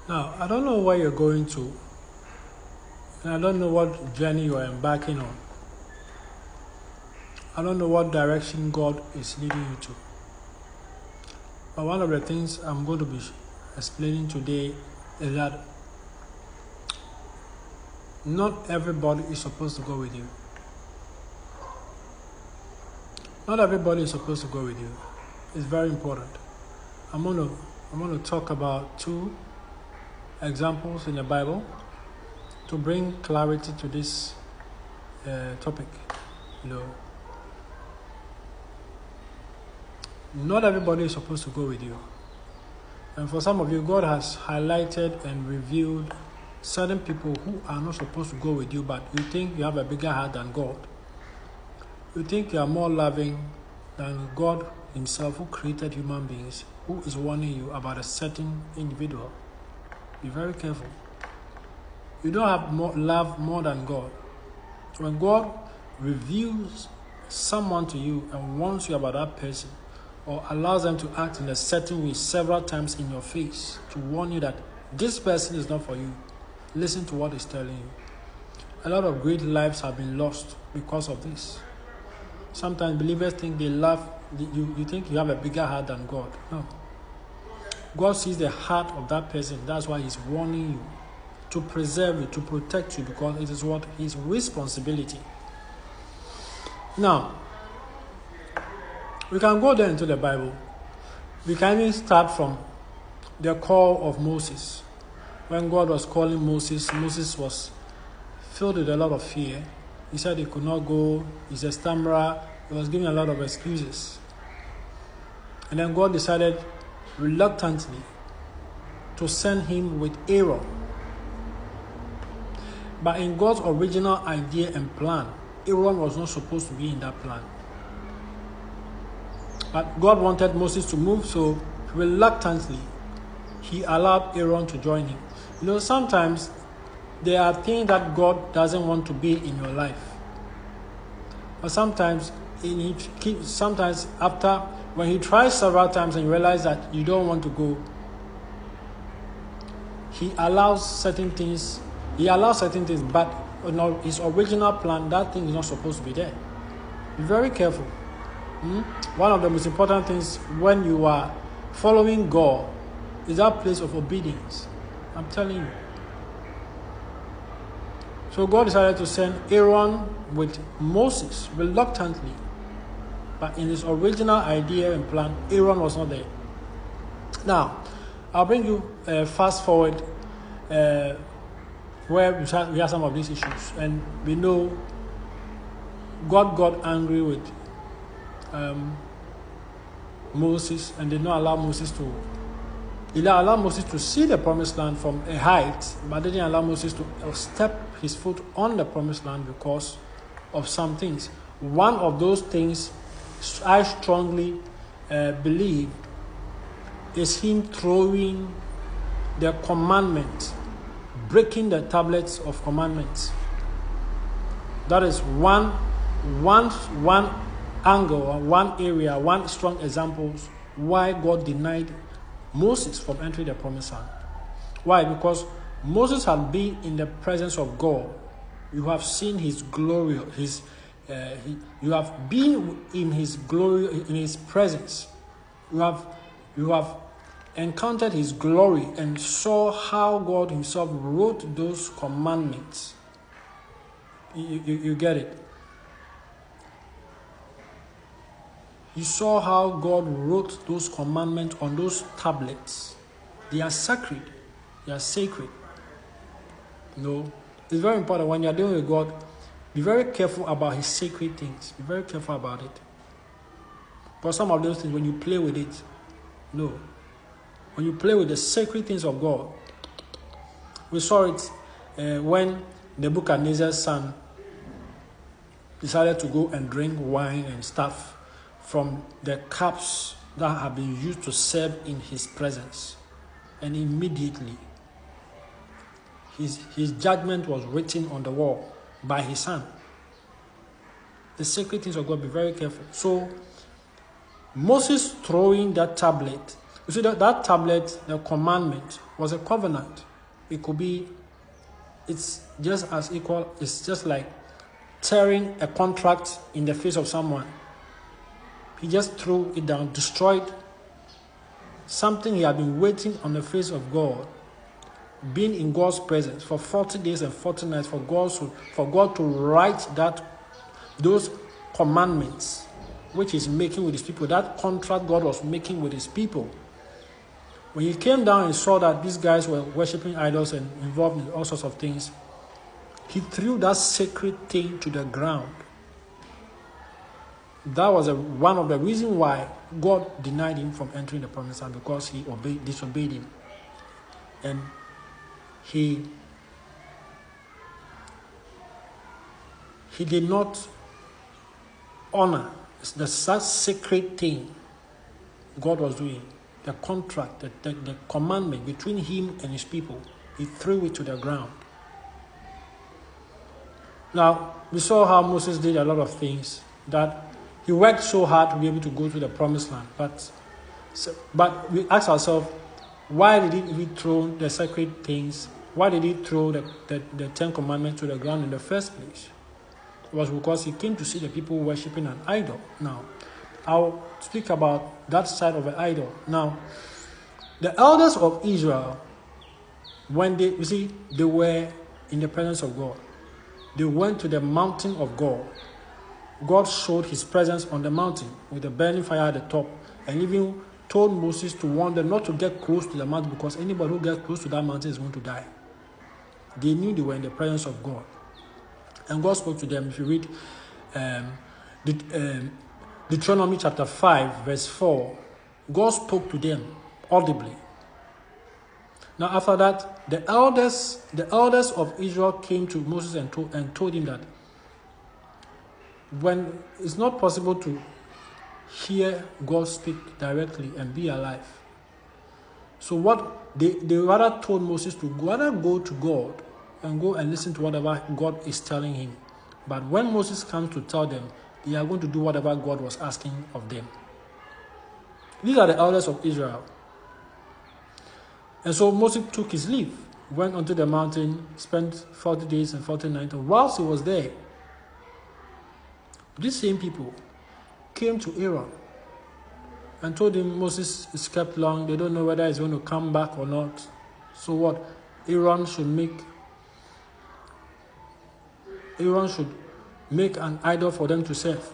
Now, I don't know where you're going to, and I don't know what journey you're embarking on. I don't know what direction God is leading you to. But one of the things I'm going to be explaining today is that not everybody is supposed to go with you. Not everybody is supposed to go with you. It's very important. I'm going to talk about two examples in the Bible to bring clarity to this topic. Not everybody is supposed to go with you. And for some of you, God has highlighted and revealed certain people who are not supposed to go with you, but you think you have a bigger heart than God. You think you are more loving than God Himself, who created human beings, who is warning you about a certain individual. Be very careful. You don't have love more than God. When God reveals someone to you and warns you about that person, or allows them to act in a certain way several times in your face to warn you that this person is not for you, listen to what He's telling you. A lot of great lives have been lost because of this. Sometimes believers think they love, you think you have a bigger heart than God. No. God sees the heart of that person. That's why He's warning you to preserve you, to protect you, because it is what His responsibility. Now, we can go there into the Bible. We can even start from the call of Moses. When God was calling Moses, Moses was filled with a lot of fear. He said he could not go. He's a stammerer. He was giving a lot of excuses. And then God decided reluctantly to send him with Aaron. But in God's original idea and plan, Aaron was not supposed to be in that plan. But God wanted Moses to move, so reluctantly, He allowed Aaron to join him. Sometimes there are things that God doesn't want to be in your life. But sometimes after, when He tries several times and you realize that you don't want to go, He allows certain things, but His original plan, that thing is not supposed to be there. Be very careful. One of the most important things when you are following God is that place of obedience. I'm telling you. So God decided to send Aaron with Moses reluctantly. But in His original idea and plan, Aaron was not there. Now, I'll bring you fast forward where we have some of these issues. And we know God got angry with Moses and did not allow Moses to. He allowed Moses to see the promised land from a height, but didn't allow Moses to step his foot on the promised land because of some things. One of those things I strongly believe is him throwing the commandment, breaking the tablets of commandments. That is one angle, one area, one strong example why God denied Moses from entering the promised land. Why? Because Moses had been in the presence of God. You have seen His glory. You have been in His glory, in His presence. You have encountered His glory and saw how God Himself wrote those commandments. You get it? You saw how God wrote those commandments on those tablets. They are sacred. They are sacred. It's very important when you are dealing with God. Be very careful about His sacred things. Be very careful about it. Because some of those things, when you play with it, when you play with the sacred things of God, we saw it when Nebuchadnezzar's son decided to go and drink wine and stuff from the cups that have been used to serve in his presence. And immediately, his judgment was written on the wall by his son. The sacred things of God, be very careful. So, Moses throwing that tablet You see, that tablet, the commandment, was a covenant. It could be, it's just as equal, it's just like tearing a contract in the face of someone. He just threw it down, destroyed something he had been waiting on the face of God, being in God's presence for 40 days and 40 nights for God to write those commandments which he's making with his people, that contract God was making with his people. When he came down and saw that these guys were worshiping idols and involved in all sorts of things, he threw that sacred thing to the ground. That was one of the reasons why God denied him from entering the promised land, because he disobeyed him. And he did not honor the such sacred thing God was doing, the contract, the commandment between him and his people. He threw it to the ground. Now, we saw how Moses did a lot of things, that he worked so hard to be able to go to the promised land. But we ask ourselves, why did he throw the sacred things? Why did he throw the Ten Commandments to the ground in the first place? It was because he came to see the people worshipping an idol. Now, I'll speak about that side of the idol. Now, the elders of Israel, when they were in the presence of God, they went to the mountain of God. God showed his presence on the mountain with a burning fire at the top, and even told Moses to warn them not to get close to the mountain, because anybody who gets close to that mountain is going to die. They knew they were in the presence of God. And God spoke to them. If you read Deuteronomy chapter 5, verse 4, God spoke to them audibly. Now after that, the elders of Israel came to Moses and told him that when it's not possible to hear God speak directly and be alive, so what they rather told Moses to rather go to God and go and listen to whatever God is telling him. But when Moses comes to tell them, they are going to do whatever God was asking of them. These are the elders of Israel. And so Moses took his leave, went onto the mountain, spent 40 days and 40 nights. And whilst he was there, these same people came to Aaron and told him Moses is kept long. They don't know whether he's going to come back or not. So what? Aaron should make an idol for them to serve.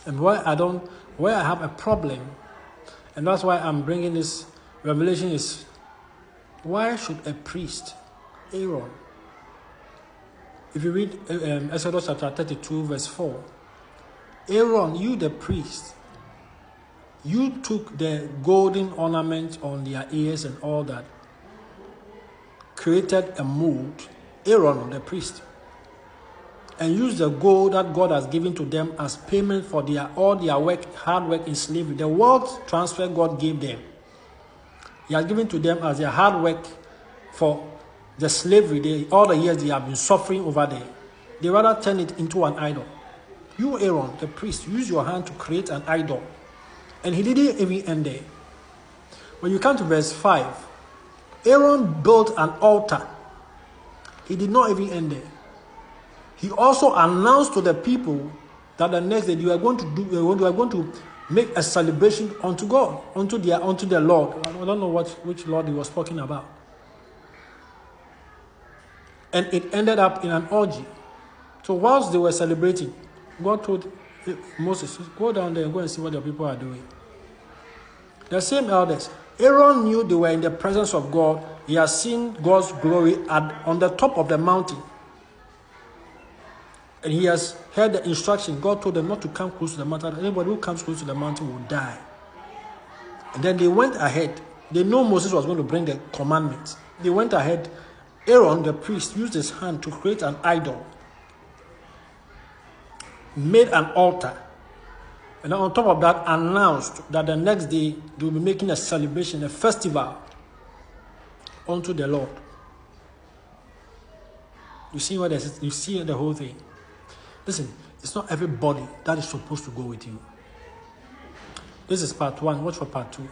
And where I have a problem, and that's why I'm bringing this revelation, is why should a priest, Aaron, if you read Exodus chapter 32 verse 4, Aaron, you the priest, you took the golden ornament on their ears and all that, created a mold, Aaron the priest, and used the gold that God has given to them as payment for all their work, hard work in slavery. The wealth transfer God gave them, He has given to them as their hard work for the slavery, all the years they have been suffering over there. They rather turn it into an idol. You, Aaron, the priest, use your hand to create an idol. And he didn't even end there. When you come to verse 5, Aaron built an altar. He did not even end there. He also announced to the people that the next day you are going to make a celebration unto God, unto the Lord. I don't know which Lord he was talking about. And it ended up in an orgy. So whilst they were celebrating, God told Moses, go down there and go and see what the people are doing. The same elders, Aaron knew they were in the presence of God. He has seen God's glory on the top of the mountain. And he has heard the instruction. God told them not to come close to the mountain. Anybody who comes close to the mountain will die. And then they went ahead. They know Moses was going to bring the commandments. They went ahead. Aaron, the priest, used his hand to create an idol, made an altar, and on top of that announced that the next day they will be making a celebration, a festival unto the Lord. You see what this is? You see the whole thing. Listen, it's not everybody that is supposed to go with you. This is part 1. Watch for part 2.